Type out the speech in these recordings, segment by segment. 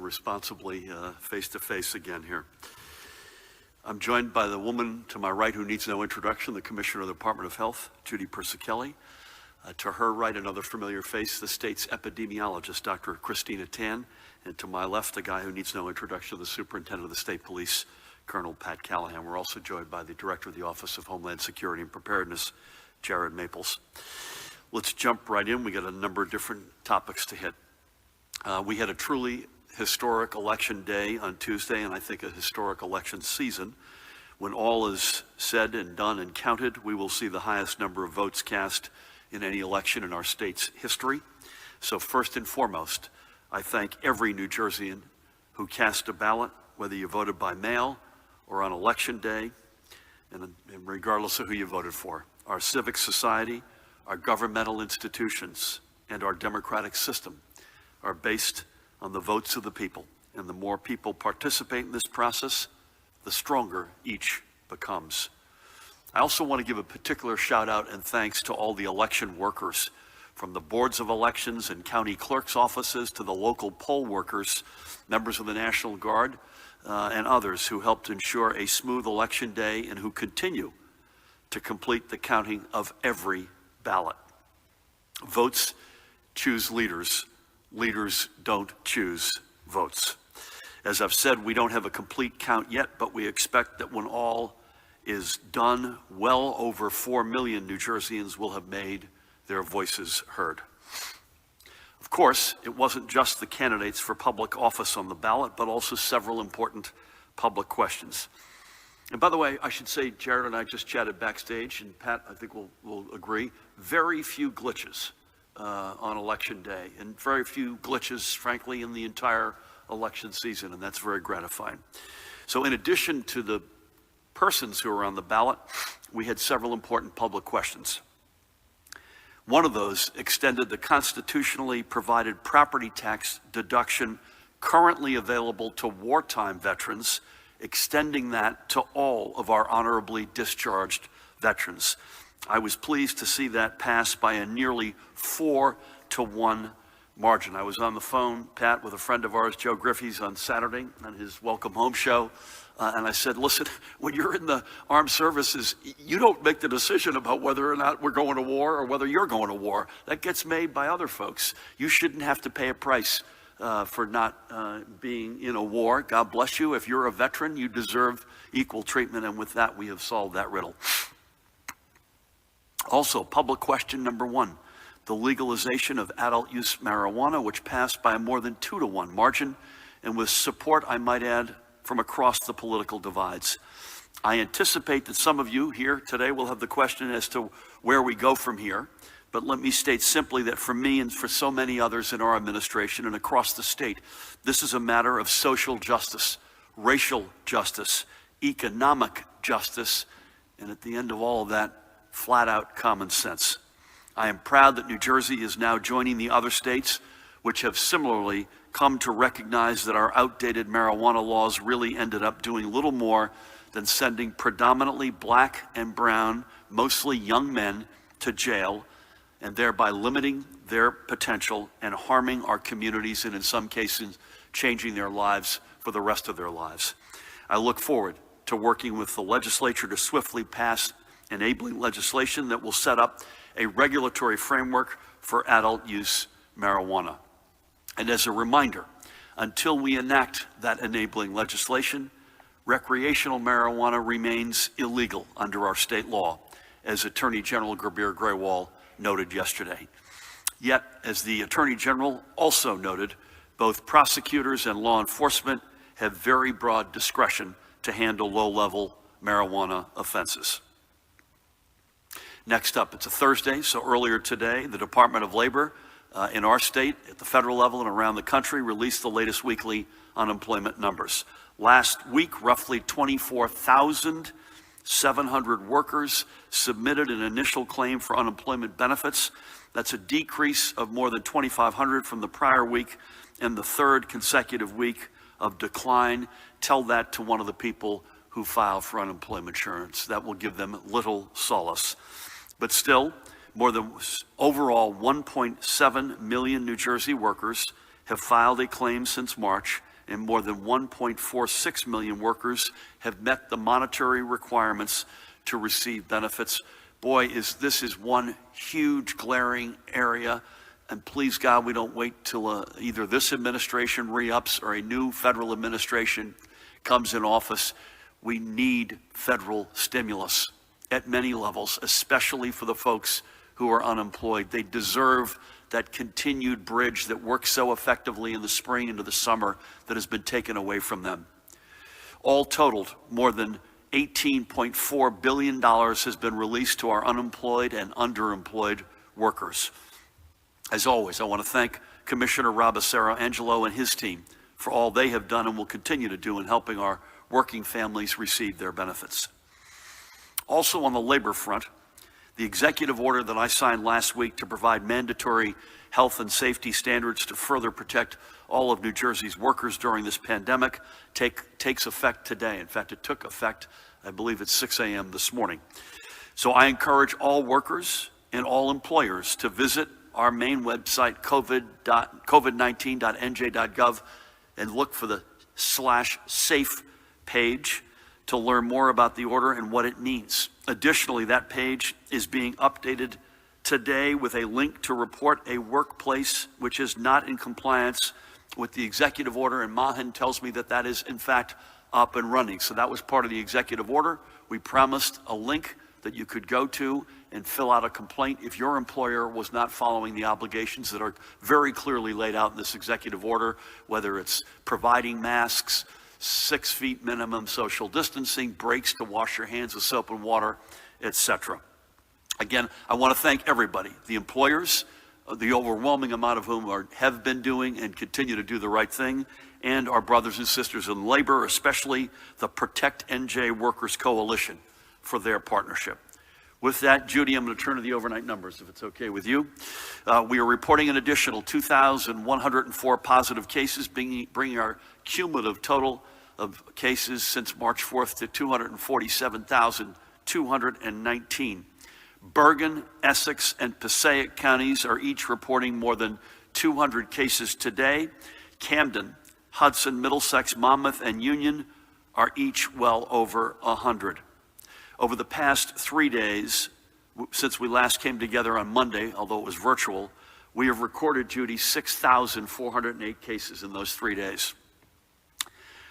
responsibly face to face again here. I'm joined by the woman to my right who needs no introduction, the Commissioner of the Department of Health, Judy Persichelli. To her right, another familiar face, the state's epidemiologist, Dr. Christina Tan. And to my left, the guy who needs no introduction, the Superintendent of the State Police, Colonel Pat Callahan. We're also joined by the Director of the Office of Homeland Security and Preparedness, Jared Maples. Let's jump right in. We got a number of different topics to hit. We had a truly historic election day on Tuesday, and I think a historic election season. When all is said and done and counted, we will see the highest number of votes cast in any election in our state's history. So first and foremost, I thank every New Jerseyan who cast a ballot, whether you voted by mail or on election day, and regardless of who you voted for. Our civic society, our governmental institutions, and our democratic system are based on the votes of the people. And the more people participate in this process, the stronger each becomes. I also want to give a particular shout out and thanks to all the election workers, from the boards of elections and county clerk's offices to the local poll workers, members of the National Guard, and others who helped ensure a smooth election day and who continue to complete the counting of every ballot. Votes choose leaders. Leaders don't choose votes. As I've said, we don't have a complete count yet, but we expect that when all is done, well over 4 million New Jerseyans will have made their voices heard. Of course, it wasn't just the candidates for public office on the ballot, but also several important public questions. And by the way, I should say, Jared and I just chatted backstage, and Pat, I think will agree, very few glitches on election day, and very few glitches, frankly, in the entire election season, and that's very gratifying. So in addition to the persons who are on the ballot, we had several important public questions. One of those extended the constitutionally provided property tax deduction currently available to wartime veterans, extending that to all of our honorably discharged veterans. I was pleased to see that pass by a nearly 4-to-1 margin. I was on the phone, Pat, with a friend of ours, Joe Griffey's, on Saturday on his Welcome Home show. And I said, listen, when you're in the armed services, you don't make the decision about whether or not we're going to war or whether you're going to war. That gets made by other folks. You shouldn't have to pay a price for not being in a war. God bless you. If you're a veteran, you deserve equal treatment. And with that, we have solved that riddle. Also, public question number 1, the legalization of adult use marijuana, which passed by a more than 2-to-1 margin, and with support, I might add, from across the political divides. I anticipate that some of you here today will have the question as to where we go from here, but let me state simply that for me and for so many others in our administration and across the state, this is a matter of social justice, racial justice, economic justice, and at the end of all of that, flat out common sense. I am proud that New Jersey is now joining the other states which have similarly come to recognize that our outdated marijuana laws really ended up doing little more than sending predominantly black and brown, mostly young men, to jail, and thereby limiting their potential and harming our communities, and in some cases, changing their lives for the rest of their lives. I look forward to working with the legislature to swiftly pass enabling legislation that will set up a regulatory framework for adult use marijuana. And as a reminder, until we enact that enabling legislation, recreational marijuana remains illegal under our state law, as Attorney General Gurbir Grewal noted yesterday. Yet, as the Attorney General also noted, both prosecutors and law enforcement have very broad discretion to handle low-level marijuana offenses. Next up, it's a Thursday, so earlier today, the Department of Labor in our state, at the federal level and around the country, released the latest weekly unemployment numbers. Last week, roughly 24,700 workers submitted an initial claim for unemployment benefits. That's a decrease of more than 2,500 from the prior week and the third consecutive week of decline. Tell that to one of the people who file for unemployment insurance. That will give them little solace. But still, more than overall 1.7 million New Jersey workers have filed a claim since March, and more than 1.46 million workers have met the monetary requirements to receive benefits. Boy, this is one huge glaring area, and please God, we don't wait till either this administration re-ups or a new federal administration comes in office. We need federal stimulus at many levels, especially for the folks who are unemployed. They deserve that continued bridge that works so effectively in the spring into the summer that has been taken away from them. All totaled, more than $18.4 billion has been released to our unemployed and underemployed workers. As always, I want to thank Commissioner Robasero Angelo and his team for all they have done and will continue to do in helping our working families receive their benefits. Also on the labor front, the executive order that I signed last week to provide mandatory health and safety standards to further protect all of New Jersey's workers during this pandemic takes effect today. In fact, it took effect, I believe, at 6 a.m. this morning. So I encourage all workers and all employers to visit our main website, covid19.nj.gov, and look for the /safe page to learn more about the order and what it means. Additionally, that page is being updated today with a link to report a workplace which is not in compliance with the executive order, and Mahan tells me that that is in fact up and running. So that was part of the executive order. We promised a link that you could go to and fill out a complaint if your employer was not following the obligations that are very clearly laid out in this executive order, whether it's providing masks, 6 feet minimum social distancing, breaks to wash your hands with soap and water, etc. Again, I want to thank everybody, the employers, the overwhelming amount of whom have been doing and continue to do the right thing, and our brothers and sisters in labor, especially the Protect NJ Workers Coalition, for their partnership. With that, Judy, I'm going to turn to the overnight numbers, if it's okay with you. We are reporting an additional 2,104 positive cases, bringing our cumulative total of cases since March 4th to 247,219. Bergen, Essex, and Passaic counties are each reporting more than 200 cases today. Camden, Hudson, Middlesex, Monmouth, and Union are each well over 100. Over the past 3 days, since we last came together on Monday, although it was virtual, we have recorded, Judy, 6,408 cases in those 3 days.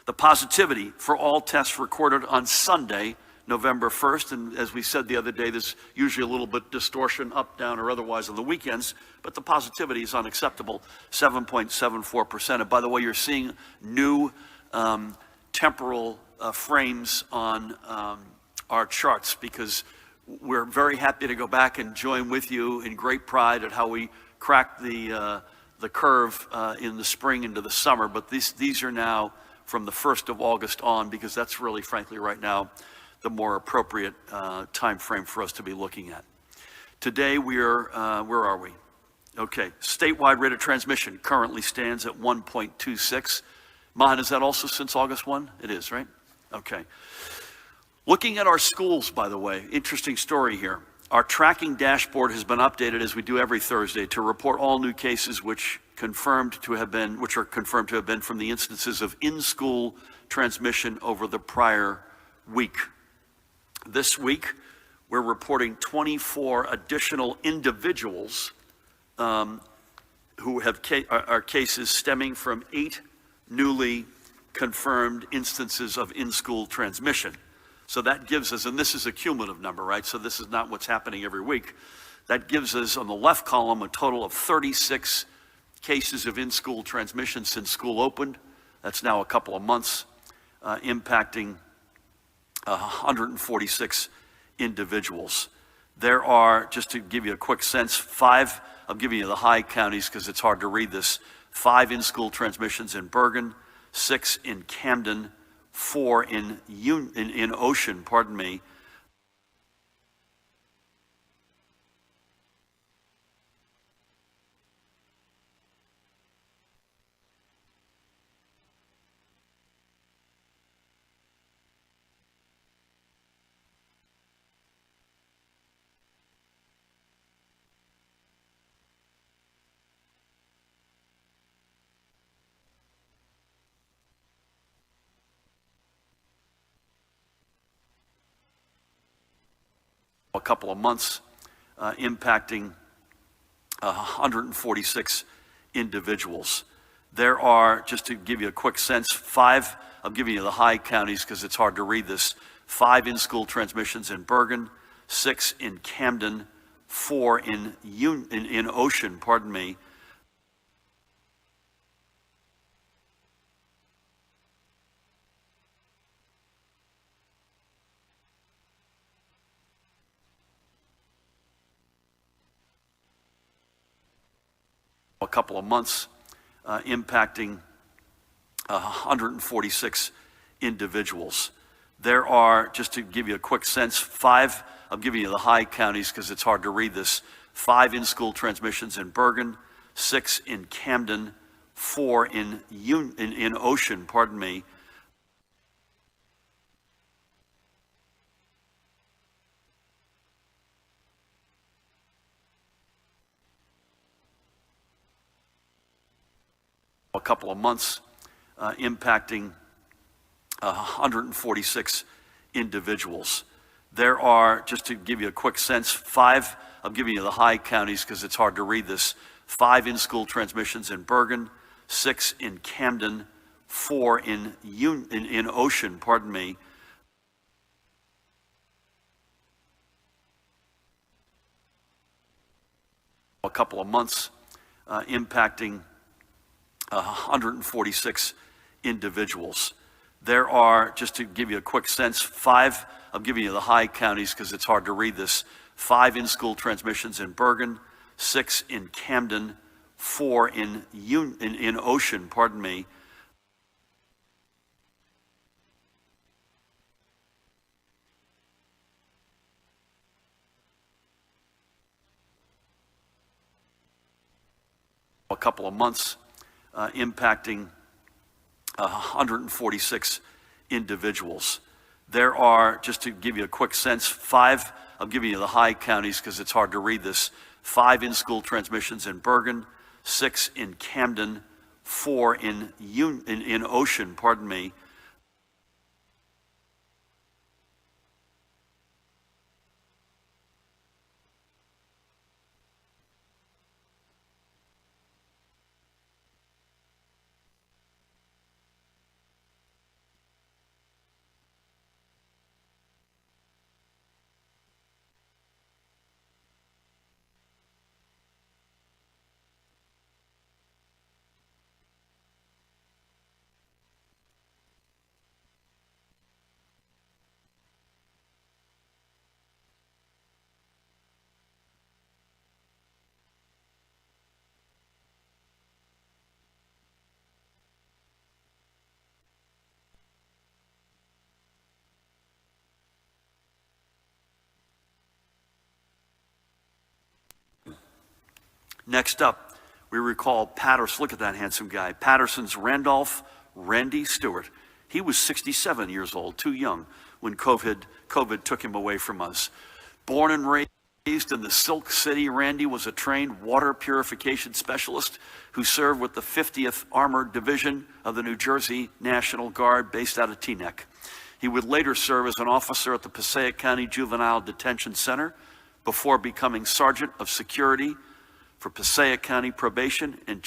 The positivity for all tests recorded on Sunday, November 1st, and as we said the other day, there's usually a little bit distortion up, down, or otherwise on the weekends, but the positivity is unacceptable, 7.74%. And by the way, you're seeing new temporal frames on our charts, because we're very happy to go back and join with you in great pride at how we cracked the curve in the spring into the summer. But these are now from the 1st of August on, because that's really, frankly, right now, the more appropriate time frame for us to be looking at. Today, where are we? Okay, statewide rate of transmission currently stands at 1.26. Mahan, is that also since August 1? It is, right? Okay. Looking at our schools, by the way, interesting story here. Our tracking dashboard has been updated, as we do every Thursday, to report all new cases which are confirmed to have been from the instances of in-school transmission over the prior week. This week, we're reporting 24 additional individuals who have are cases stemming from 8 newly confirmed instances of in-school transmission. So that gives us, and this is a cumulative number, right? So this is not what's happening every week. That gives us, on the left column, a total of 36 cases of in-school transmission since school opened. That's now a couple of months, impacting 146 individuals. There are, just to give you a quick sense, 5, I'm giving you the high counties because it's hard to read this, 5 in-school transmissions in Bergen, 6 in Camden, 4 in Ocean, pardon me. a couple of months, impacting 146 individuals. There are, just to give you a quick sense, 5, I'm giving you the high counties because it's hard to read this, 5 in-school transmissions in Bergen, 6 in Camden, 4 in Ocean, pardon me. A couple of months, impacting 146 individuals. There are, just to give you a quick sense, 5, I'm giving you the high counties because it's hard to read this, 5 in-school transmissions in Bergen, 6 in Camden, 4 in Ocean, pardon me. A couple of months, impacting 146 individuals. There are, just to give you a quick sense, 5, I'm giving you the high counties because it's hard to read this, 5 in-school transmissions in Bergen, 6 in Camden, 4 in Ocean, pardon me. A couple of months, impacting 146 individuals. There are, just to give you a quick sense, 5, I'm giving you the high counties because it's hard to read this, 5 in-school transmissions in Bergen, 6 in Camden, 4 in Ocean, pardon me. A couple of months, impacting 146 individuals. There are, just to give you a quick sense, 5, I'm giving you the high counties because it's hard to read this, 5 in-school transmissions in Bergen, 6 in Camden, 4 in Ocean, pardon me. Next up, we recall Patterson. Look at that handsome guy. Patterson's Randolph Randy Stewart. He was 67 years old, too young, when COVID took him away from us. Born and raised in the Silk City, Randy was a trained water purification specialist who served with the 50th Armored Division of the New Jersey National Guard based out of Teaneck. He would later serve as an officer at the Passaic County Juvenile Detention Center before becoming Sergeant of Security for Passaic County Probation and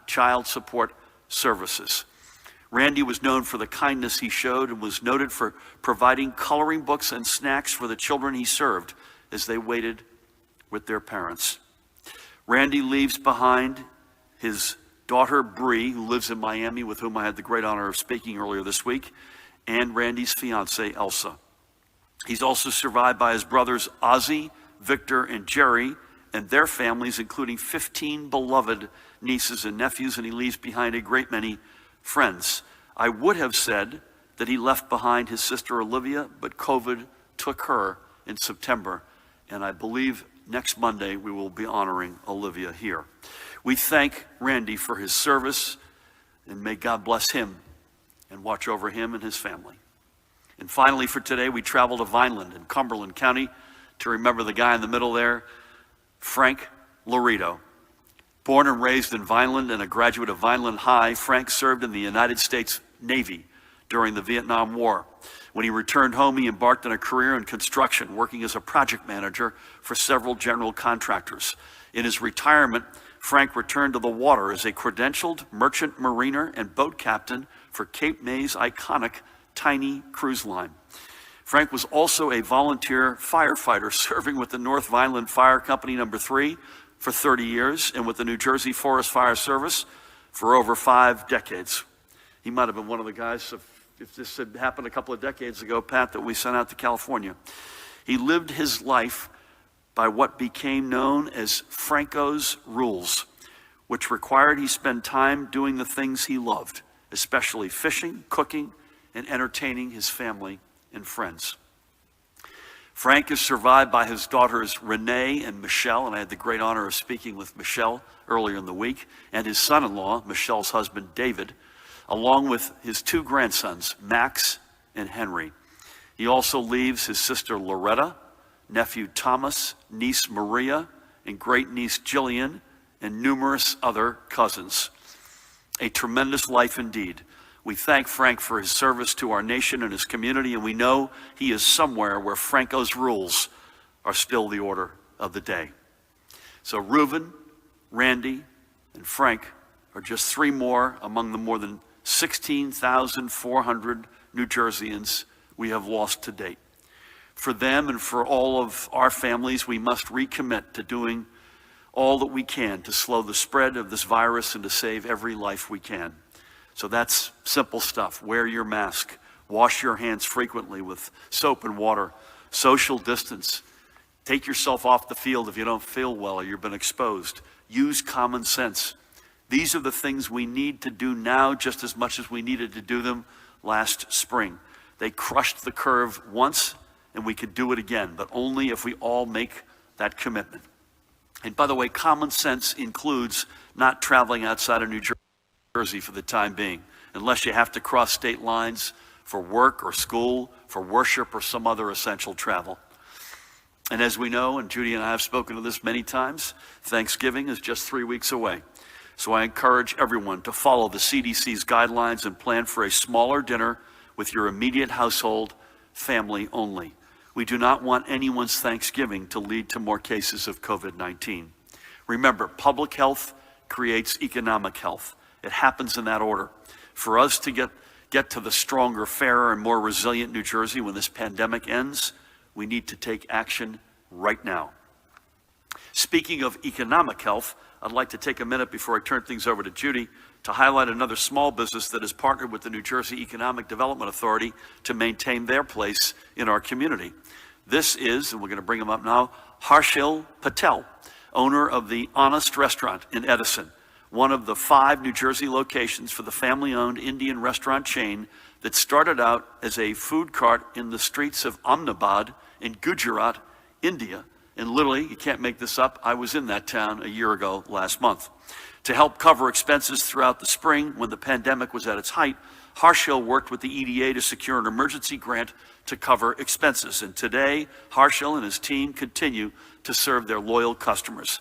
Child Support Services. Randy was known for the kindness he showed and was noted for providing coloring books and snacks for the children he served as they waited with their parents. Randy leaves behind his daughter Bree, who lives in Miami, with whom I had the great honor of speaking earlier this week, and Randy's fiancée, Elsa. He's also survived by his brothers Ozzie, Victor, and Jerry, and their families, including 15 beloved nieces and nephews, and he leaves behind a great many friends. I would have said that he left behind his sister Olivia, but COVID took her in September, and I believe next Monday we will be honoring Olivia here. We thank Randy for his service, and may God bless him and watch over him and his family. And finally for today, we travel to Vineland in Cumberland County to remember the guy in the middle there, Frank Lorito. Born and raised in Vineland and a graduate of Vineland High, Frank served in the United States Navy during the Vietnam War. When he returned home, he embarked on a career in construction, working as a project manager for several general contractors. In his retirement, Frank returned to the water as a credentialed merchant mariner and boat captain for Cape May's iconic Tiny Cruise Line. Frank was also a volunteer firefighter, serving with the North Vineland Fire Company No. 3 for 30 years and with the New Jersey Forest Fire Service for over 5 decades. He might have been one of the guys, if this had happened a couple of decades ago, Pat, that we sent out to California. He lived his life by what became known as Franco's Rules, which required he spend time doing the things he loved, especially fishing, cooking, and entertaining his family and friends. Frank is survived by his daughters Renee and Michelle, and I had the great honor of speaking with Michelle earlier in the week, and his son-in-law, Michelle's husband, David, along with his 2 grandsons, Max and Henry. He also leaves his sister Loretta, nephew Thomas, niece Maria, and great-niece Jillian, and numerous other cousins. A tremendous life indeed. We thank Frank for his service to our nation and his community, and we know he is somewhere where Franco's rules are still the order of the day. So Reuben, Randy, and Frank are just 3 more among the more than 16,400 New Jerseyans we have lost to date. For them and for all of our families, we must recommit to doing all that we can to slow the spread of this virus and to save every life we can. So that's simple stuff. Wear your mask. Wash your hands frequently with soap and water. Social distance. Take yourself off the field if you don't feel well or you've been exposed. Use common sense. These are the things we need to do now just as much as we needed to do them last spring. They crushed the curve once, and we could do it again, but only if we all make that commitment. And by the way, common sense includes not traveling outside of New Jersey for the time being, unless you have to cross state lines for work or school, for worship or some other essential travel. And as we know, and Judy and I have spoken to this many times, Thanksgiving is just 3 weeks away. So I encourage everyone to follow the CDC's guidelines and plan for a smaller dinner with your immediate household, family only. We do not want anyone's Thanksgiving to lead to more cases of COVID-19. Remember, public health creates economic health. It happens in that order. For us to get to the stronger, fairer, and more resilient New Jersey when this pandemic ends, we need to take action right now. Speaking of economic health, I'd like to take a minute before I turn things over to Judy to highlight another small business that has partnered with the New Jersey Economic Development Authority to maintain their place in our community. This is, and we're going to bring him up now, Harshil Patel, owner of the Honest Restaurant in Edison, one of the 5 New Jersey locations for the family-owned Indian restaurant chain that started out as a food cart in the streets of Ahmedabad in Gujarat, India. And literally, you can't make this up, I was in that town a year ago last month. To help cover expenses throughout the spring when the pandemic was at its height, Harshil worked with the EDA to secure an emergency grant to cover expenses. And today, Harshil and his team continue to serve their loyal customers.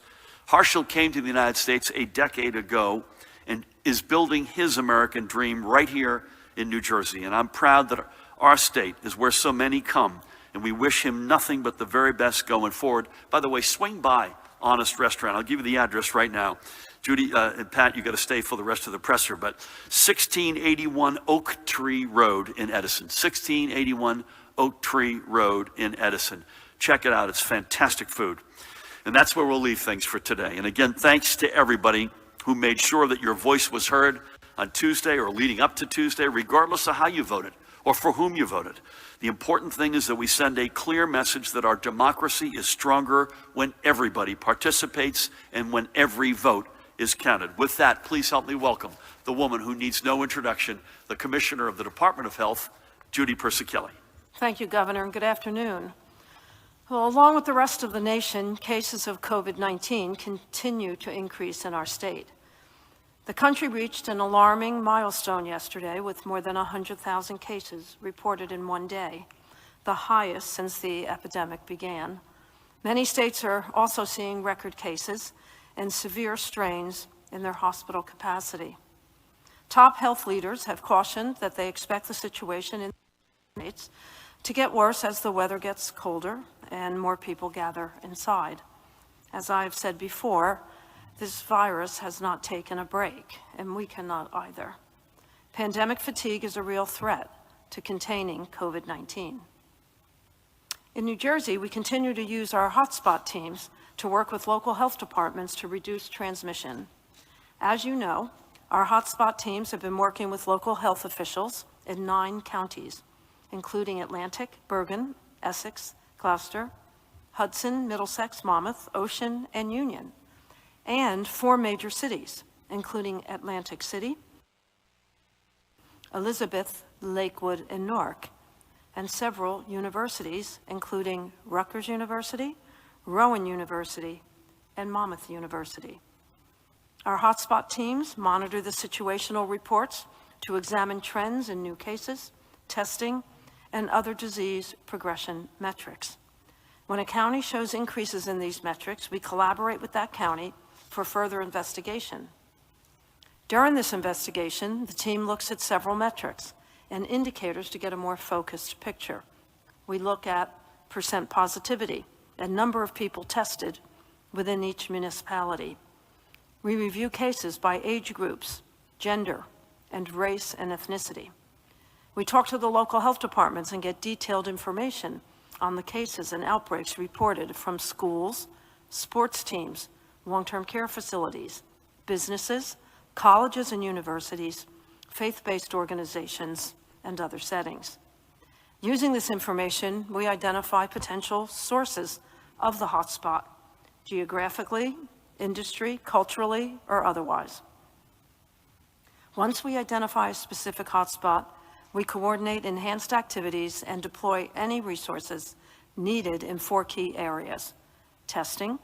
Harshil came to the United States a decade ago and is building his American dream right here in New Jersey. And I'm proud that our state is where so many come, and we wish him nothing but the very best going forward. By the way, swing by Honest Restaurant. I'll give you the address right now. Judy and Pat, you got to stay for the rest of the presser, but 1681 Oak Tree Road in Edison. 1681 Oak Tree Road in Edison. Check it out. It's fantastic food. And that's where we'll leave things for today. And again, thanks to everybody who made sure that your voice was heard on Tuesday or leading up to Tuesday, regardless of how you voted or for whom you voted. The important thing is that we send a clear message that our democracy is stronger when everybody participates and when every vote is counted. With that, please help me welcome the woman who needs no introduction, the Commissioner of the Department of Health, Judy Persichelli. Thank you, Governor, and good afternoon. Well, along with the rest of the nation, cases of COVID-19 continue to increase in our state. The country reached an alarming milestone yesterday with more than 100,000 cases reported in one day, the highest since the epidemic began. Many states are also seeing record cases and severe strains in their hospital capacity. Top health leaders have cautioned that they expect the situation in the states to get worse as the weather gets colder and more people gather inside. As I've said before, this virus has not taken a break, and we cannot either. Pandemic fatigue is a real threat to containing COVID-19. In New Jersey, we continue to use our hotspot teams to work with local health departments to reduce transmission. As you know, our hotspot teams have been working with local health officials in 9 counties, including Atlantic, Bergen, Essex, Gloucester, Hudson, Middlesex, Monmouth, Ocean, and Union, and 4 major cities, including Atlantic City, Elizabeth, Lakewood, and Newark, and several universities, including Rutgers University, Rowan University, and Monmouth University. Our hotspot teams monitor the situational reports to examine trends in new cases, testing, and other disease progression metrics. When a county shows increases in these metrics, we collaborate with that county for further investigation. During this investigation, the team looks at several metrics and indicators to get a more focused picture. We look at percent positivity and number of people tested within each municipality. We review cases by age groups, gender, and race and ethnicity. We talk to the local health departments and get detailed information on the cases and outbreaks reported from schools, sports teams, long-term care facilities, businesses, colleges and universities, faith-based organizations, and other settings. Using this information, we identify potential sources of the hotspot, geographically, industry, culturally, or otherwise. Once we identify a specific hotspot, we coordinate enhanced activities and deploy any resources needed in 4 key areas: testing,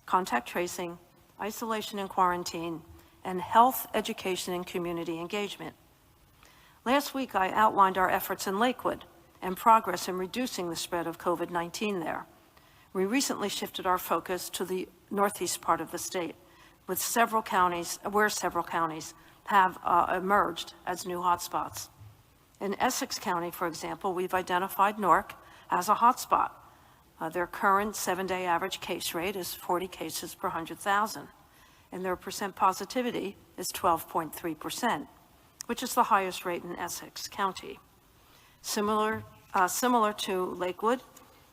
contact tracing, isolation and quarantine, and health, education, and community engagement. Last week, I outlined our efforts in Lakewood and progress in reducing the spread of COVID-19 there. We recently shifted our focus to the northeast part of the state, with several counties have emerged as new hotspots. In Essex County, for example, we've identified Newark as a hotspot. Their current 7-day average case rate is 40 cases per 100,000, and their percent positivity is 12.3%, which is the highest rate in Essex County. Similar to Lakewood,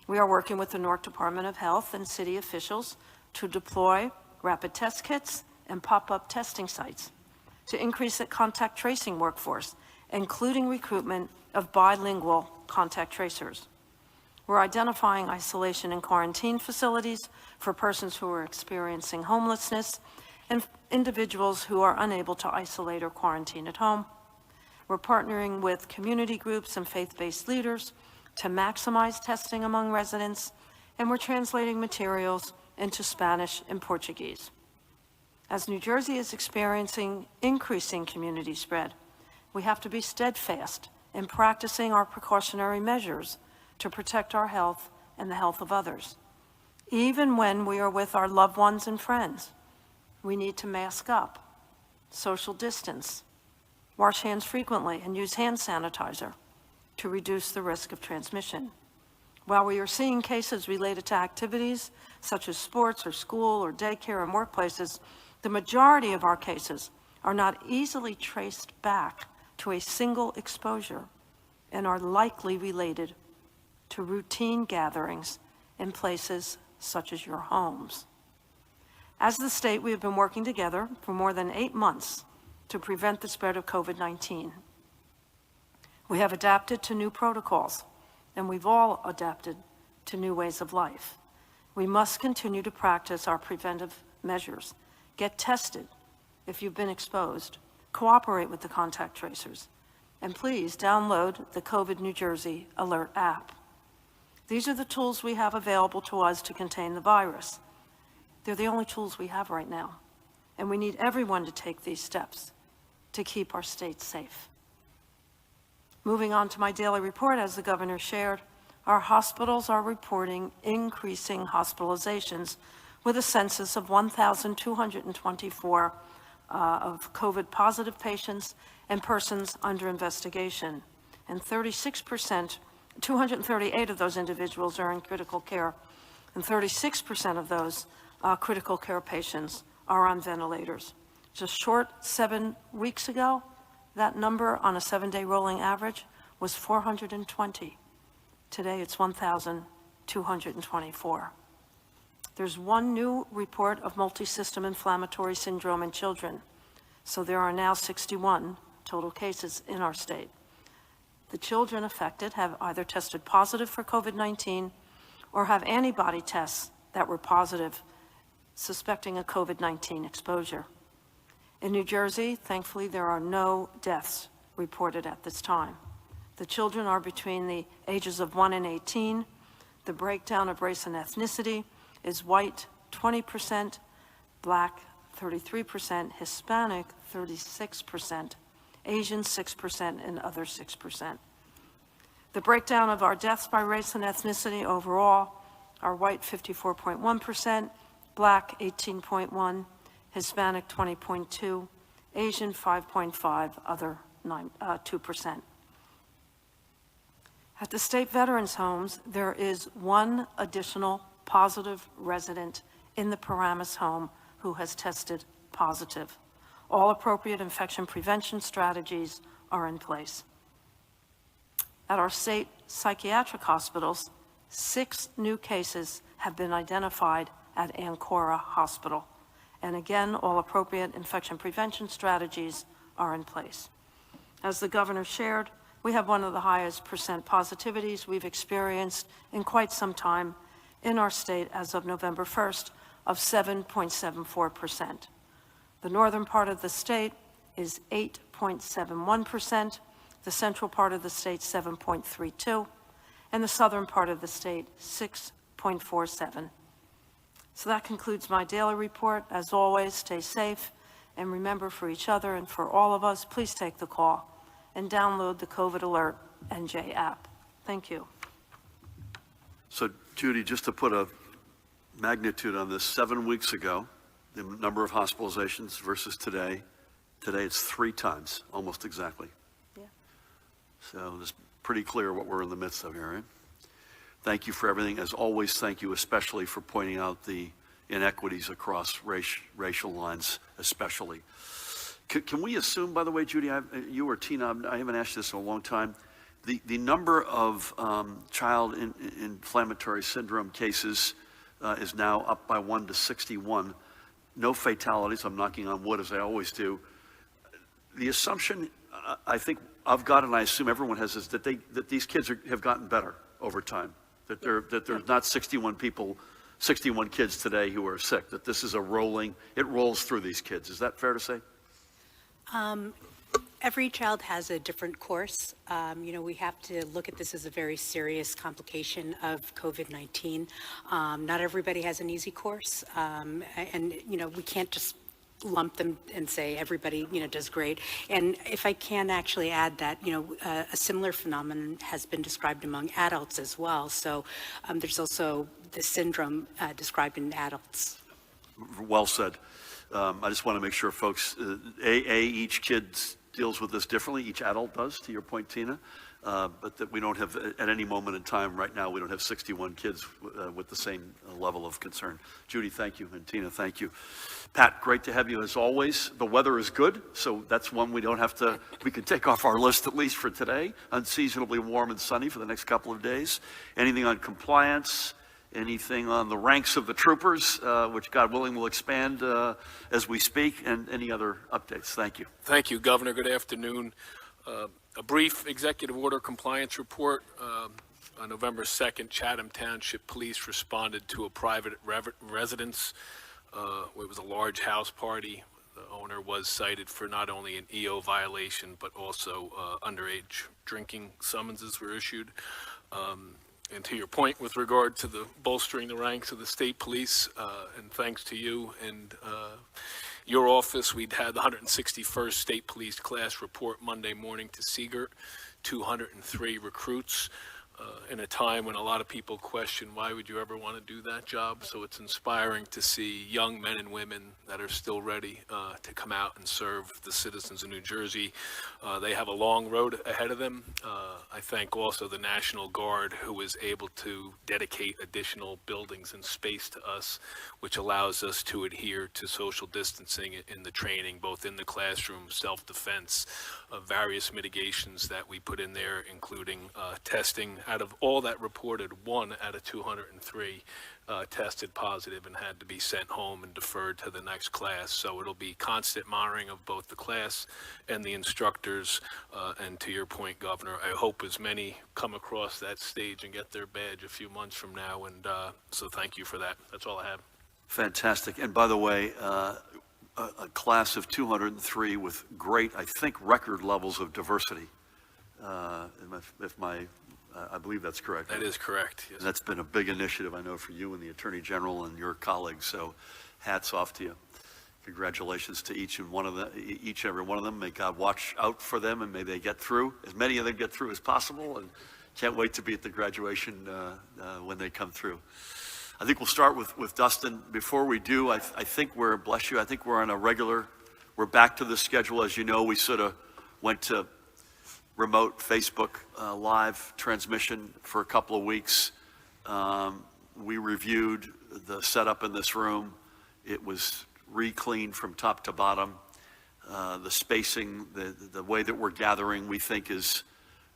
we are working with the Newark Department of Health and city officials to deploy rapid test kits and pop-up testing sites to increase the contact tracing workforce, including recruitment of bilingual contact tracers. We're identifying isolation and quarantine facilities for persons who are experiencing homelessness and individuals who are unable to isolate or quarantine at home. We're partnering with community groups and faith-based leaders to maximize testing among residents, and we're translating materials into Spanish and Portuguese. As New Jersey is experiencing increasing community spread, we have to be steadfast in practicing our precautionary measures to protect our health and the health of others. Even when we are with our loved ones and friends, we need to mask up, social distance, wash hands frequently, and use hand sanitizer to reduce the risk of transmission. While we are seeing cases related to activities such as sports or school or daycare and workplaces, the majority of our cases are not easily traced back to a single exposure and are likely related to routine gatherings in places such as your homes. As the state, we have been working together for more than 8 months to prevent the spread of COVID-19. We have adapted to new protocols, and we've all adapted to new ways of life. We must continue to practice our preventive measures. Get tested if you've been exposed. Cooperate with the contact tracers. And please download the COVID New Jersey Alert app. These are the tools we have available to us to contain the virus. They're the only tools we have right now, and we need everyone to take these steps to keep our state safe. Moving on to my daily report, as the governor shared, our hospitals are reporting increasing hospitalizations with a census of 1,224 of COVID-positive patients and persons under investigation. And 36%, 238 of those individuals are in critical care, and 36% of those critical care patients are on ventilators. Just short 7 weeks ago, that number on a 7-day rolling average was 420. Today it's 1,224. There's one new report of multisystem inflammatory syndrome in children. So there are now 61 total cases in our state. The children affected have either tested positive for COVID-19 or have antibody tests that were positive, suspecting a COVID-19 exposure. In New Jersey, thankfully, there are no deaths reported at this time. The children are between the ages of 1 and 18. The breakdown of race and ethnicity is white 20%, black 33%, Hispanic 36%, Asian 6%, and other 6%. The breakdown of our deaths by race and ethnicity overall are white 54.1%, black 18.1%, Hispanic 20.2%, Asian 5.5%, other 2%. At the state veterans homes, there is one additional positive resident in the Paramus home who has tested positive. All appropriate infection prevention strategies are in place. At our state psychiatric hospitals, 6 new cases have been identified at Ancora Hospital. And again, all appropriate infection prevention strategies are in place. As the governor shared, we have one of the highest percent positivities we've experienced in quite some time in our state as of November 1st of 7.74%. The northern part of the state is 8.71%, the central part of the state 7.32%, and the southern part of the state 6.47%. So that concludes my daily report. As always, stay safe, and remember, for each other and for all of us, please take the call and download the COVID Alert NJ app. Thank you. So, Judy, just to put a magnitude on this, 7 weeks ago, the number of hospitalizations versus today it's 3 times, almost exactly. Yeah. So it's pretty clear what we're in the midst of here, right? Thank you for everything. As always, thank you especially for pointing out the inequities across racial lines, especially. Can we assume, by the way, Judy, you or Tina, I haven't asked this in a long time, the number of child inflammatory syndrome cases is now up by 1 to 61. No fatalities. I'm knocking on wood, as I always do. The assumption, I think I've got, and I assume everyone has, is that these kids have gotten better over time. That there's not 61 kids today who are sick. That this is it rolls through these kids. Is that fair to say? Every child has a different course. We have to look at this as a very serious complication of COVID-19. Not everybody has an easy course, and we can't just lump them and say everybody does great. And if I can actually add that a similar phenomenon has been described among adults as well. So there's also the syndrome described in adults. Well said. I just want to make sure folks, each kid deals with this differently. Each adult does, to your point, Tina. But that we don't have, at any moment in time right now, we don't have 61 kids with the same level of concern. Judy, thank you. And Tina, thank you. Pat, great to have you as always. The weather is good, so that's one we don't have to, we can take off our list at least for today. Unseasonably warm and sunny for the next couple of days. Anything on compliance? Anything on the ranks of the troopers, which God willing will expand as we speak, and any other updates? Thank you. Thank you, Governor. Good afternoon. A brief executive order compliance report. On November 2nd, Chatham Township Police responded to a private residence. It was a large house party. The owner was cited for not only an EO violation, but also underage drinking summonses were issued. And to your point with regard to the bolstering the ranks of the state police, and thanks to you and your office, we'd had the 161st State Police class report Monday morning to Seagirt, 203 recruits. in a time when a lot of people question, why would you ever want to do that job? So it's inspiring to see young men and women that are still ready to come out and serve the citizens of New Jersey. They have a long road ahead of them. I thank also the National Guard, who was able to dedicate additional buildings and space to us, which allows us to adhere to social distancing in the training, both in the classroom, self-defense, various mitigations that we put in there, including testing. Out of all that reported, 1 out of 203 tested positive and had to be sent home and deferred to the next class. So it'll be constant monitoring of both the class and the instructors. And to your point, Governor, I hope as many come across that stage and get their badge a few months from now. And so thank you for that. That's all I have. Fantastic. And by the way, a class of 203 with great, I think, record levels of diversity. I believe that's correct. That is correct. Yes. And that's been a big initiative, I know, for you and the Attorney General and your colleagues. So hats off to you. Congratulations to each and every one of them. May God watch out for them, and may they get through, as many of them get through as possible. And can't wait to be at the graduation when they come through. I think we'll start with Dustin. Before we do, I think we're on a regular, we're back to the schedule. As you know, we sort of went to remote Facebook live transmission for a couple of weeks. We reviewed the setup in this room. It was re-cleaned from top to bottom. The spacing, the way that we're gathering, we think is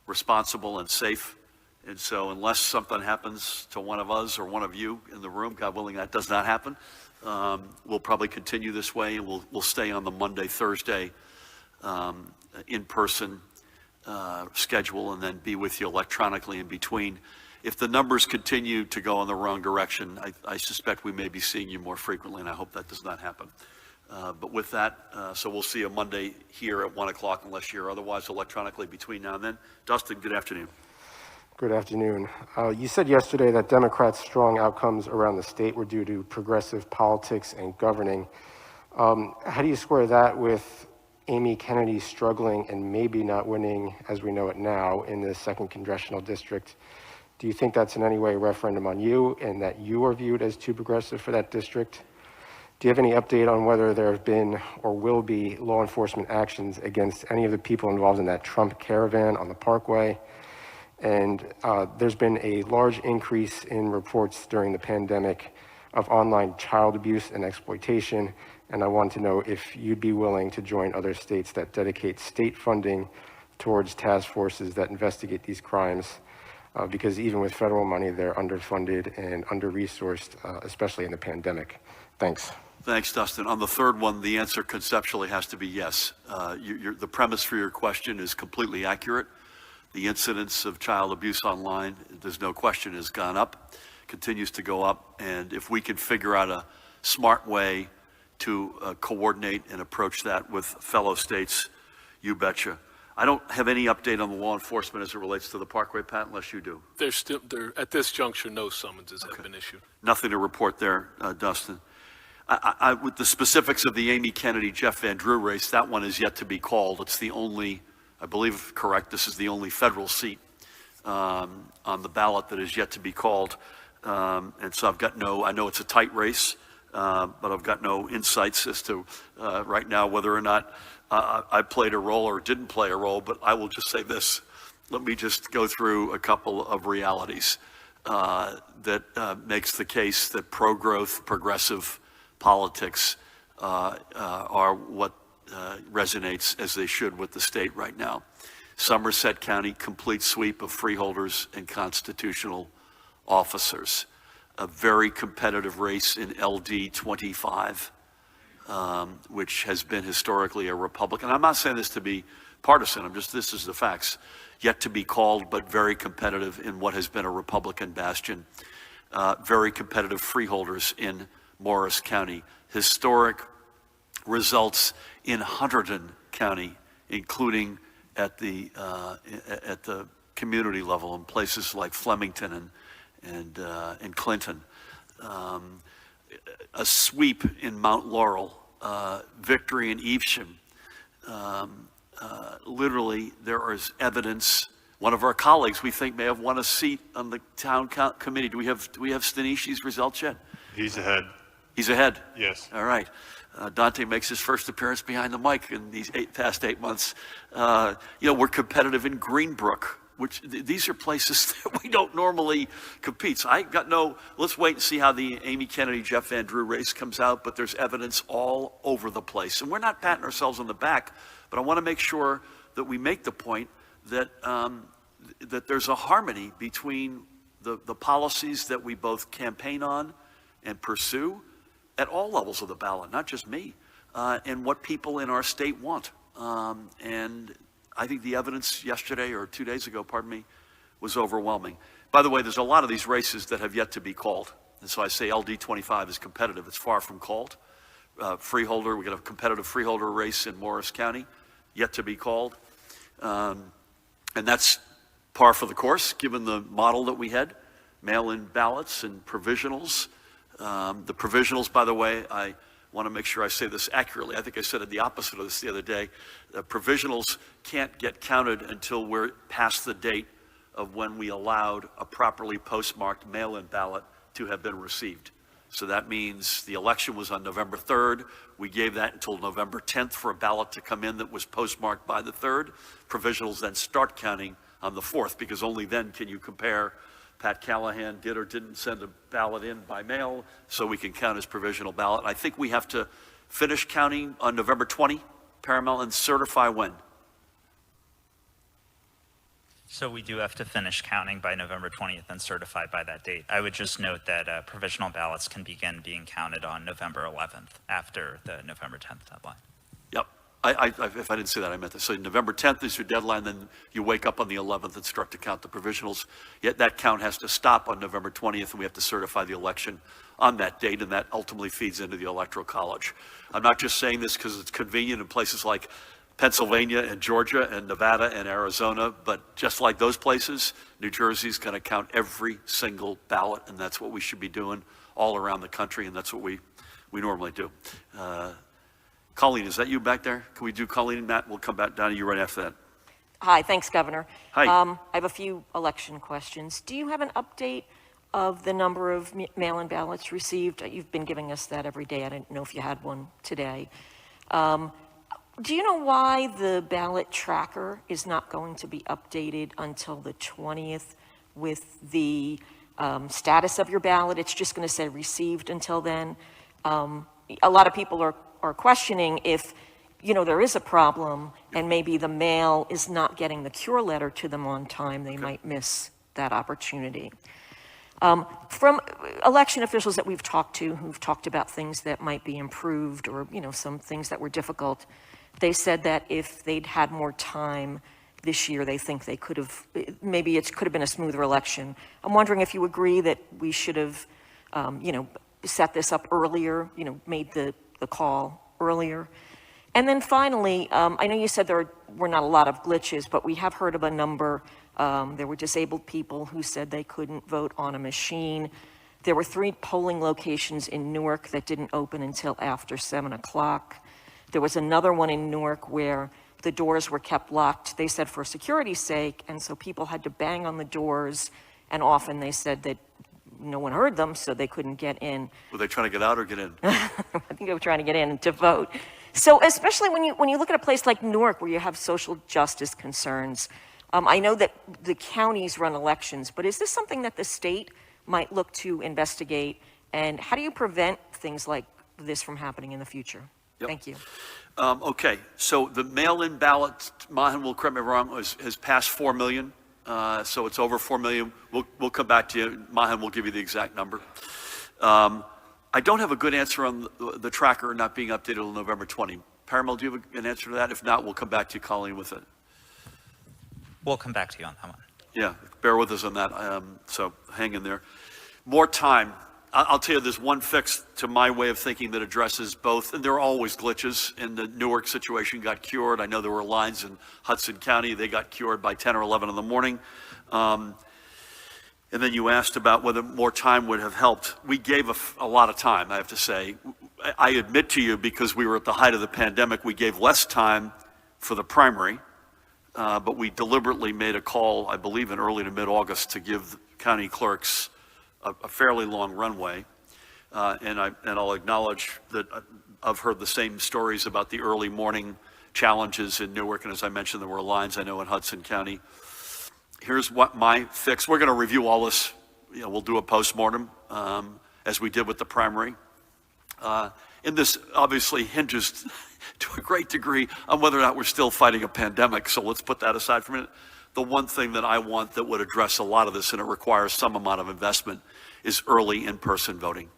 responsible and safe. And so unless something happens to one of us or one of you in the room, God willing that does not happen, we'll probably continue this way, and we'll stay on the Monday, Thursday in-person schedule, and then be with you electronically in between. If the numbers continue to go in the wrong direction, I suspect we may be seeing you more frequently, and I hope that does not happen. But with that, so we'll see you Monday here at 1 o'clock unless you're otherwise electronically between now and then. Dustin, good afternoon. Good afternoon. You said yesterday that Democrats' strong outcomes around the state were due to progressive politics and governing. How do you square that with Amy Kennedy struggling and maybe not winning, as we know it now, in the 2nd Congressional District? Do you think that's in any way a referendum on you, and that you are viewed as too progressive for that district? Do you have any update on whether there have been or will be law enforcement actions against any of the people involved in that Trump caravan on the Parkway? And there's been a large increase in reports during the pandemic of online child abuse and exploitation. And I want to know if you'd be willing to join other states that dedicate state funding towards task forces that investigate these crimes, because even with federal money, they're underfunded and under-resourced, especially in the pandemic. Thanks. Thanks, Dustin. On the third one, the answer conceptually has to be yes. The premise for your question is completely accurate. The incidence of child abuse online, there's no question, has gone up, continues to go up. And if we can figure out a smart way to coordinate and approach that with fellow states, you betcha. I don't have any update on the law enforcement as it relates to the Parkway, Pat, unless you do. At this juncture, no summonses have been issued. Nothing to report there, Dustin. With the specifics of the Amy Kennedy, Jeff Van Drew race, that one is yet to be called. It's the only, I believe, correct, this is the only federal seat on the ballot that is yet to be called. And so I know it's a tight race, but I've got no insights as to right now whether or not I played a role or didn't play a role. But I will just say this. Let me just go through a couple of realities that makes the case that pro-growth, progressive politics are what resonates as they should with the state right now. Somerset County, complete sweep of freeholders and constitutional officers. A very competitive race in LD 25, which has been historically a Republican. I'm not saying this to be partisan, this is the facts. Yet to be called, but very competitive in what has been a Republican bastion. Very competitive freeholders in Morris County. Historic results in Hunterdon County, including at the community level in places like Flemington and Clinton. A sweep in Mount Laurel, victory in Evesham. Literally, there is evidence one of our colleagues we think may have won a seat on the town committee. Do we have Stanishi's results yet? He's ahead. He's ahead? Yes. All right. Dante makes his first appearance behind the mic in these past 8 months. We're competitive in Greenbrook, which these are places that we don't normally compete. So let's wait and see how the Amy Kennedy, Jeff Van Drew race comes out, but there's evidence all over the place. And we're not patting ourselves on the back, but I want to make sure that we make the point that that there's a harmony between the policies that we both campaign on and pursue at all levels of the ballot, not just me, and what people in our state want. And I think the evidence yesterday, or 2 days ago, pardon me, was overwhelming. By the way, there's a lot of these races that have yet to be called. And so I say LD 25 is competitive. It's far from called. Freeholder, we got a competitive freeholder race in Morris County, yet to be called. And that's par for the course, given the model that we had, mail-in ballots and provisionals. The provisionals, by the way, I want to make sure I say this accurately. I think I said it the opposite of this the other day. The provisionals can't get counted until we're past the date of when we allowed a properly postmarked mail-in ballot to have been received. So that means the election was on November 3rd. We gave that until November 10th for a ballot to come in that was postmarked by the 3rd. Provisionals then start counting on the 4th, because only then can you compare Pat Callahan did or didn't send a ballot in by mail, so we can count his provisional ballot. I think we have to finish counting on November 20, Paramount, and certify when? So we do have to finish counting by November 20th and certify by that date. I would just note that provisional ballots can begin being counted on November 11th after the November 10th deadline. Yep. If I didn't say that, I meant to say November 10th is your deadline, then you wake up on the 11th and start to count the provisionals. Yet that count has to stop on November 20th, and we have to certify the election on that date, and that ultimately feeds into the Electoral College. I'm not just saying this because it's convenient in places like Pennsylvania and Georgia and Nevada and Arizona, but just like those places, New Jersey's going to count every single ballot, and that's what we should be doing all around the country, and that's what we normally do. Colleen, is that you back there? Can we do Colleen and Matt? We'll come back down to you right after that. Hi, thanks, Governor. Hi. I have a few election questions. Do you have an update of the number of mail-in ballots received? You've been giving us that every day. I didn't know if you had one today. Do you know why the ballot tracker is not going to be updated until the 20th with the status of your ballot? It's just going to say received until then. A lot of people are questioning if, there is a problem and maybe the mail is not getting the cure letter to them on time. They might miss that opportunity. From election officials that we've talked to, who've talked about things that might be improved or, some things that were difficult, they said that if they'd had more time this year, they think they could have, maybe it could have been a smoother election. I'm wondering if you agree that we should have, set this up earlier, made the call earlier. And then finally, I know you said there were not a lot of glitches, but we have heard of a number. There were disabled people who said they couldn't vote on a machine. There were 3 polling locations in Newark that didn't open until after 7 o'clock. There was another one in Newark where the doors were kept locked, they said for security's sake, and so people had to bang on the doors, and often they said that no one heard them, so they couldn't get in. Were they trying to get out or get in? I think they were trying to get in to vote. So especially when you look at a place like Newark where you have social justice concerns, I know that the counties run elections, but is this something that the state might look to investigate? And how do you prevent things like this from happening in the future? Yep. Thank you. Okay, so the mail-in ballot, Mahan will correct me if I'm wrong, has passed 4 million. So it's over 4 million. We'll come back to you. Mahan will give you the exact number. I don't have a good answer on the tracker not being updated until November 20. Paramel, do you have an answer to that? If not, we'll come back to you, Colleen, with it. We'll come back to you on that one. Yeah, bear with us on that. So hang in there. More time. I'll tell you, there's one fix to my way of thinking that addresses both, and there are always glitches, and the Newark situation got cured. I know there were lines in Hudson County. They got cured by 10 or 11 in the morning. And then you asked about whether more time would have helped. We gave a lot of time, I have to say. I admit to you, because we were at the height of the pandemic, we gave less time for the primary. but we deliberately made a call, I believe in early to mid-August, to give county clerks a fairly long runway. And I'll acknowledge that I've heard the same stories about the early morning challenges in Newark, and as I mentioned, there were lines, I know, in Hudson County. Here's what my fix, we're gonna review all this, we'll do a postmortem, as we did with the primary. And this obviously hinges to a great degree on whether or not we're still fighting a pandemic, so let's put that aside for a minute. The one thing that I want that would address a lot of this, and it requires some amount of investment, is early in-person voting.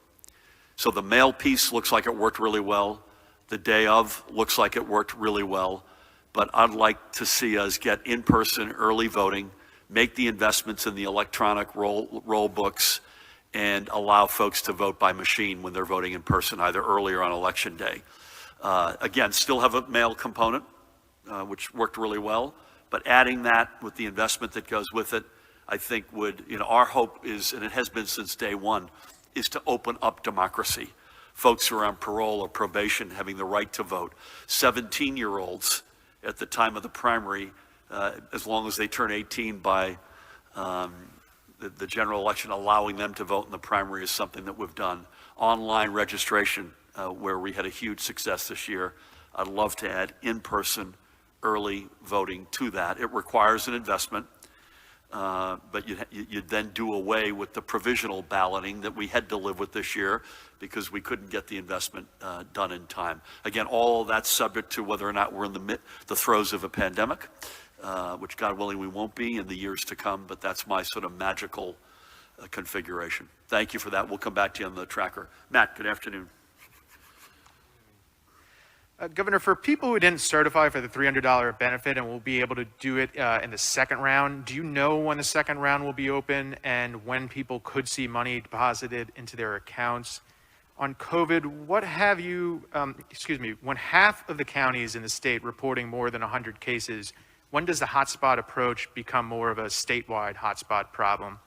So the mail piece looks like it worked really well. The day of looks like it worked really well. But I'd like to see us get in-person early voting, make the investments in the electronic roll books, and allow folks to vote by machine when they're voting in person, either early or on election day. Again, still have a mail component, which worked really well, but adding that with the investment that goes with it, I think would, our hope is, and it has been since day one, is to open up democracy. Folks who are on parole or probation having the right to vote. 17-year-olds at the time of the primary, as long as they turn 18 by the general election, allowing them to vote in the primary is something that we've done. Online registration, where we had a huge success this year. I'd love to add in-person early voting to that. It requires an investment, but you'd then do away with the provisional balloting that we had to live with this year because we couldn't get the investment done in time. Again, all that's subject to whether or not we're in the throes of a pandemic, which God willing we won't be in the years to come, but that's my sort of magical configuration. Thank you for that. We'll come back to you on the tracker. Matt, good afternoon. Governor, for people who didn't certify for the $300 benefit and will be able to do it in the second round, do you know when the second round will be open and when people could see money deposited into their accounts? On COVID, what have you, when half of the counties in the state reporting more than 100 cases, when does the hotspot approach become more of a statewide hotspot problem?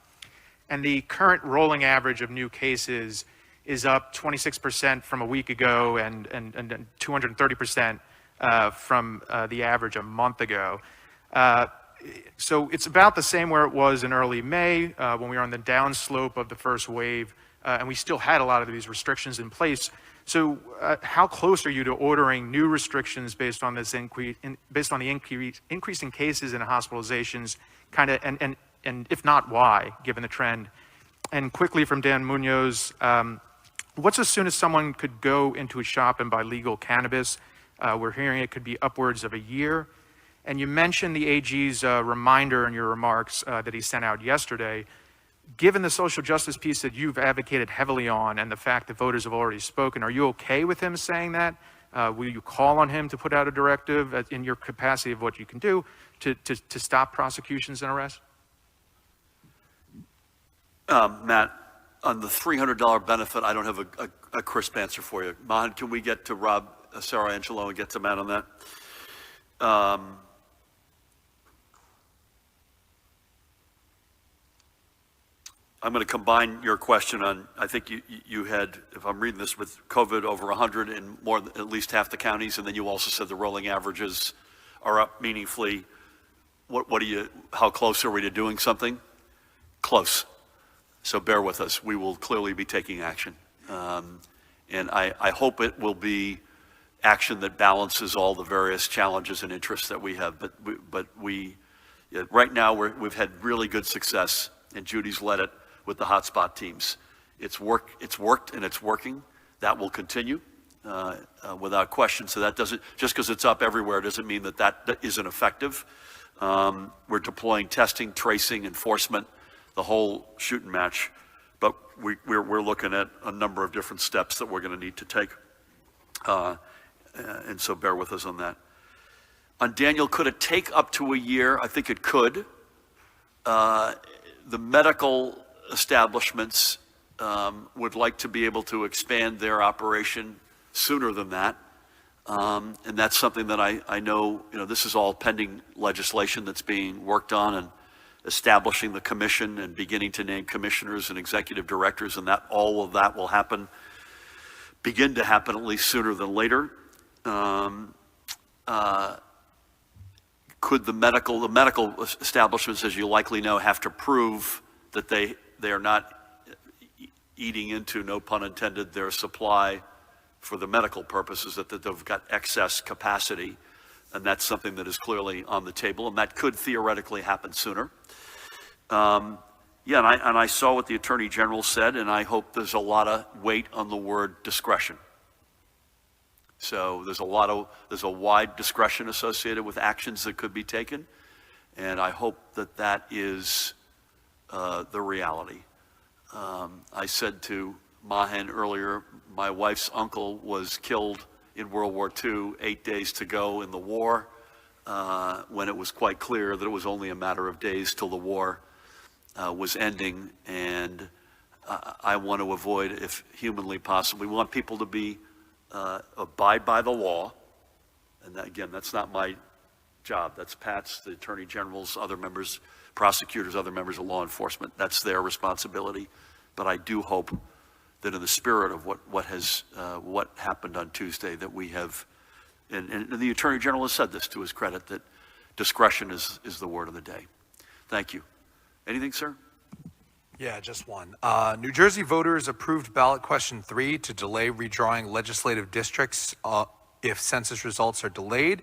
And the current rolling average of new cases is up 26% from a week ago and 230% from the average a month ago. So it's about the same where it was in early May when we were on the downslope of the first wave, and we still had a lot of these restrictions in place. So how close are you to ordering new restrictions based on this based on the increase in cases and hospitalizations, and if not, why, given the trend? And quickly from Dan Munoz, what's as soon as someone could go into a shop and buy legal cannabis? We're hearing it could be upwards of a year. And you mentioned the AG's reminder in your remarks that he sent out yesterday. Given the social justice piece that you've advocated heavily on and the fact that voters have already spoken, are you okay with him saying that? Will you call on him to put out a directive in your capacity of what you can do to stop prosecutions and arrests? Matt, on the $300 benefit, I don't have a crisp answer for you. Mahan, can we get to Rob Sarangelo and get to Matt on that? I'm going to combine your question on, I think you had, if I'm reading this, with COVID over 100 in more than at least half the counties, and then you also said the rolling averages are up meaningfully. How close are we to doing something? Close. So bear with us. We will clearly be taking action. And I hope it will be action that balances all the various challenges and interests that we have. But right now we've had really good success, and Judy's led it with the hotspot teams. It's worked and it's working. That will continue without question. So that doesn't, just because it's up everywhere doesn't mean that isn't effective. We're deploying testing, tracing, enforcement, the whole shooting match, but we're looking at a number of different steps that we're going to need to take, and so bear with us on that. On Daniel, could it take up to a year? I think it could. The medical establishments would like to be able to expand their operation sooner than that, and that's something that I know, this is all pending legislation that's being worked on, and establishing the commission and beginning to name commissioners and executive directors, and that all of that will begin to happen at least sooner than later. could the medical establishments, as you likely know, have to prove that they are not eating into, no pun intended, their supply for the medical purposes, that they've got excess capacity, and that's something that is clearly on the table, and that could theoretically happen sooner. Yeah, and I saw what the Attorney General said, and I hope there's a lot of weight on the word discretion. So there's a wide discretion associated with actions that could be taken, and I hope that that is the reality. I said to Mahan earlier, my wife's uncle was killed in World War II, 8 days to go in the war, when it was quite clear that it was only a matter of days till the war was ending, and I want to avoid, if humanly possible, we want people to be abide by the law, and that, again, that's not my job. That's Pat's, the Attorney General's, other members, prosecutors, other members of law enforcement. That's their responsibility. But I do hope that in the spirit of what happened on Tuesday, that we have, and the Attorney General has said this to his credit, that discretion is the word of the day. Thank you. Anything, sir? Yeah, just one. New Jersey voters approved ballot question 3 to delay redrawing legislative districts if census results are delayed.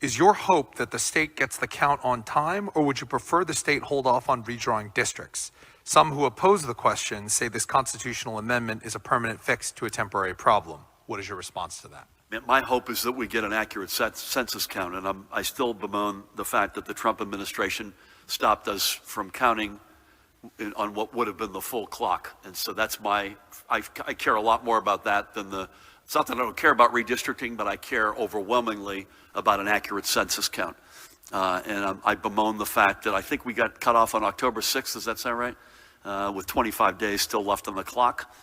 Is your hope that the state gets the count on time, or would you prefer the state hold off on redrawing districts? Some who oppose the question say this constitutional amendment is a permanent fix to a temporary problem. What is your response to that? My hope is that we get an accurate census count, and I still bemoan the fact that the Trump administration stopped us from counting on what would have been the full clock. And so that's I care a lot more about that than it's not that I don't care about redistricting, but I care overwhelmingly about an accurate census count. And I bemoan the fact that I think we got cut off on October 6th, does that sound right? With 25 days still left on the clock.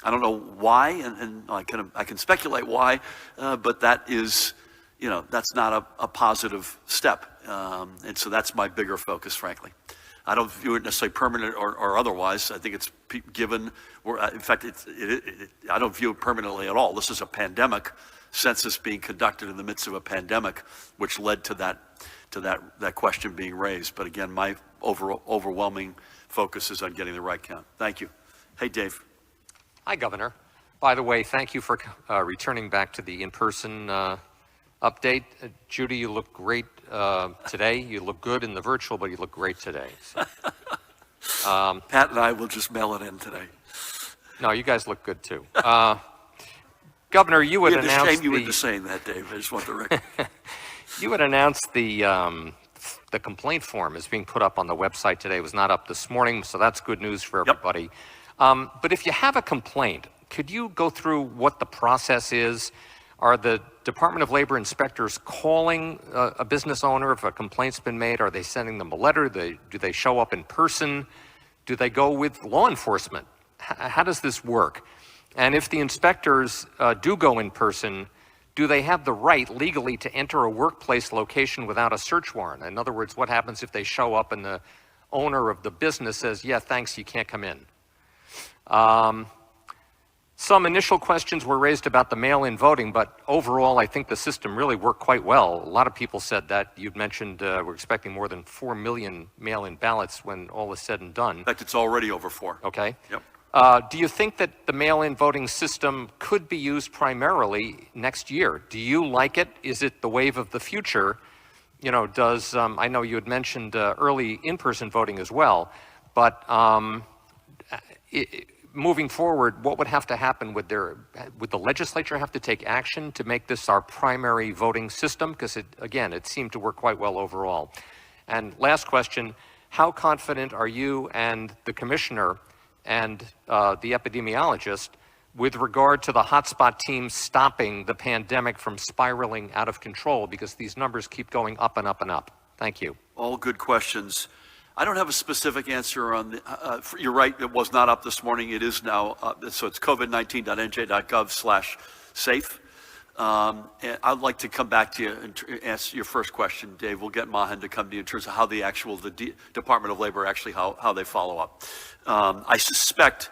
I don't know why, and I can speculate why, but that is, that's not a positive step. And so that's my bigger focus, frankly. I don't view it necessarily permanent or otherwise. I think it's given, in fact, I don't view it permanently at all. This is a pandemic, census being conducted in the midst of a pandemic, which led to that question being raised. But again, my overwhelming focus is on getting the right count. Thank you. Hey, Dave. Hi, Governor. By the way, thank you for returning back to the in-person update. Judy, you look great today. You look good in the virtual, but you look great today. So. Pat and I will just mail it in today. No, you guys look good too. Governor, you had announced It's a shame you were just saying that, Dave. I just want the record. You had announced the complaint form is being put up on the website today. It was not up this morning, so that's good news for everybody. Yep. But if you have a complaint, could you go through what the process is? Are the Department of Labor inspectors calling a business owner if a complaint's been made? Are they sending them a letter? Do they show up in person? Do they go with law enforcement? How does this work? And if the inspectors do go in person, do they have the right legally to enter a workplace location without a search warrant? In other words, what happens if they show up and the owner of the business says, yeah, thanks, you can't come in? Some initial questions were raised about the mail-in voting, but overall, I think the system really worked quite well. A lot of people said that. You'd mentioned we're expecting more than 4 million mail-in ballots when all is said and done. In fact, it's already over 4. Okay. Yep. Do you think that the mail-in voting system could be used primarily next year? Do you like it? Is it the wave of the future? I know you had mentioned early in-person voting as well, but moving forward, what would have to happen? Would the legislature have to take action to make this our primary voting system? Because it seemed to work quite well overall. And last question, how confident are you and the commissioner and the epidemiologist with regard to the hotspot team stopping the pandemic from spiraling out of control? Because these numbers keep going up and up and up. Thank you. All good questions. I don't have a specific answer on you're right, it was not up this morning. It is now up. So it's covid19.nj.gov/safe. And I'd like to come back to you and answer your first question, Dave. We'll get Mahan to come to you in terms of how the Department of Labor actually, how they follow up. I suspect,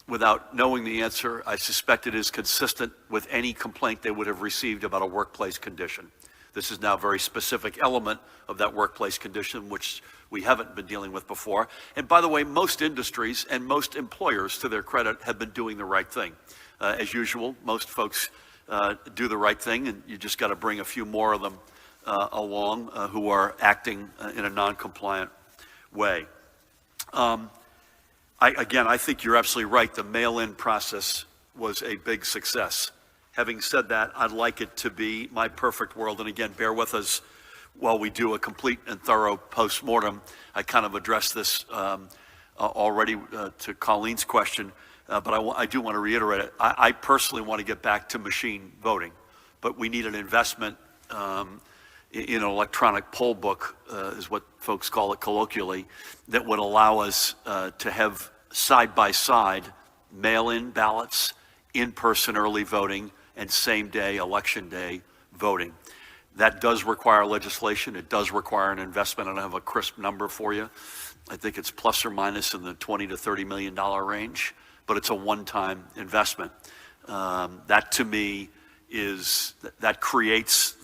without knowing the answer, I suspect it is consistent with any complaint they would have received about a workplace condition. This is now a very specific element of that workplace condition, which we haven't been dealing with before. And by the way, most industries and most employers, to their credit, have been doing the right thing. As usual, most folks do the right thing, and you just got to bring a few more of them along who are acting in a non-compliant way. I think you're absolutely right. The mail-in process was a big success. Having said that, I'd like it to be my perfect world. And again, bear with us while we do a complete and thorough post-mortem. I kind of addressed this already to Colleen's question, but I do want to reiterate it. I personally want to get back to machine voting, but we need an investment in an electronic poll book, is what folks call it colloquially, that would allow us to have side-by-side mail-in ballots, in-person early voting, and same-day, election day voting. That does require legislation. It does require an investment. I don't have a crisp number for you. I think it's plus or minus in the $20 to $30 million range, but it's a one-time investment. That to me is, that creates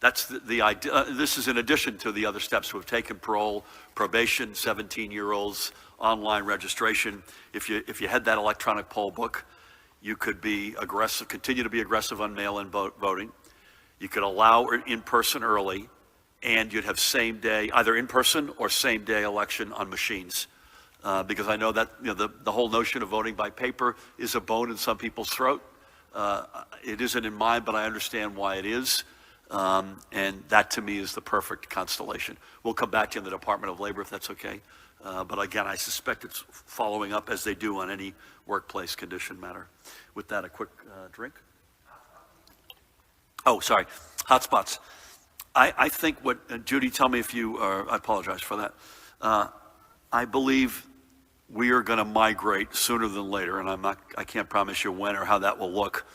that's the idea. This is in addition to the other steps we've taken: parole, probation, 17-year-olds, online registration. If you had that electronic poll book, you could be aggressive, continue to be aggressive on mail-in voting. You could allow in-person early, and you'd have same-day, either in-person or same-day election on machines. Because I know that the whole notion of voting by paper is a bone in some people's throat. It isn't in mine, but I understand why it is. And that to me is the perfect constellation. We'll come back to you in the Department of Labor if that's okay. But again, I suspect it's following up as they do on any workplace condition matter. With that, a quick drink. Oh, sorry, hotspots. I think what, Judy, tell me if you are, I apologize for that. I believe we are going to migrate sooner than later, and I can't promise you when or how that will look.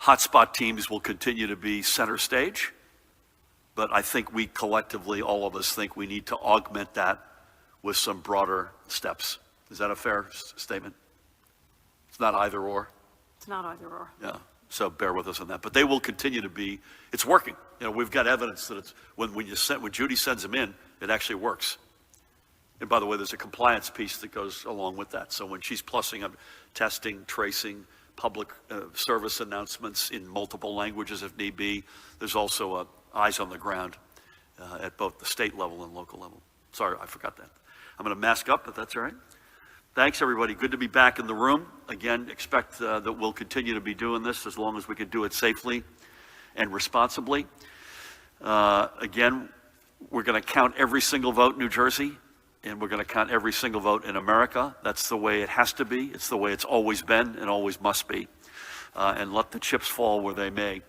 Hotspot teams will continue to be center stage, but I think we collectively, all of us, think we need to augment that with some broader steps. Is that a fair statement? It's not either or? It's not either or. Yeah, so bear with us on that. But they will continue to be, it's working. We've got evidence that it's, when Judy sends them in, it actually works. And by the way, there's a compliance piece that goes along with that. So when she's plussing up testing, tracing, public service announcements in multiple languages if need be, there's also eyes on the ground at both the state level and local level. Sorry, I forgot that. I'm going to mask up, but that's all right. Thanks, everybody. Good to be back in the room. Again, expect that we'll continue to be doing this as long as we can do it safely and responsibly. Again, we're going to count every single vote in New Jersey, and we're going to count every single vote in America. That's the way it has to be. It's the way it's always been and always must be. And let the chips fall where they may.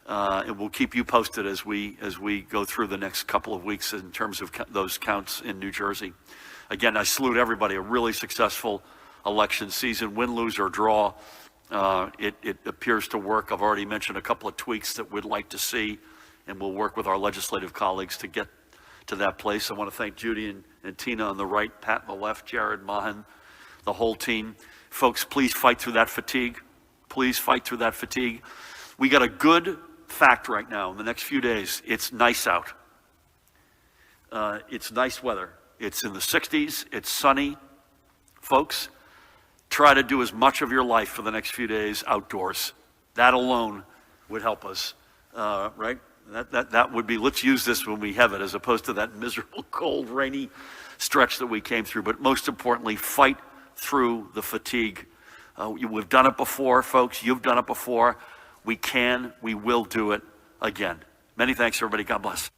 And we'll keep you posted as we go through the next couple of weeks in terms of those counts in New Jersey. Again, I salute everybody. A really successful election season, win, lose, or draw. It appears to work. I've already mentioned a couple of tweaks that we'd like to see, and we'll work with our legislative colleagues to get to that place. I want to thank Judy and Tina on the right, Pat on the left, Jared, Mahan, the whole team. Folks, please fight through that fatigue. Please fight through that fatigue. We got a good fact right now. In the next few days, it's nice out. It's nice weather. It's in the 60s. It's sunny. Folks, try to do as much of your life for the next few days outdoors. That alone would help us, right? That would be, let's use this when we have it, as opposed to that miserable, cold, rainy stretch that we came through. But most importantly, fight through the fatigue. We've done it before, folks. You've done it before. We will do it again. Many thanks, everybody. God bless.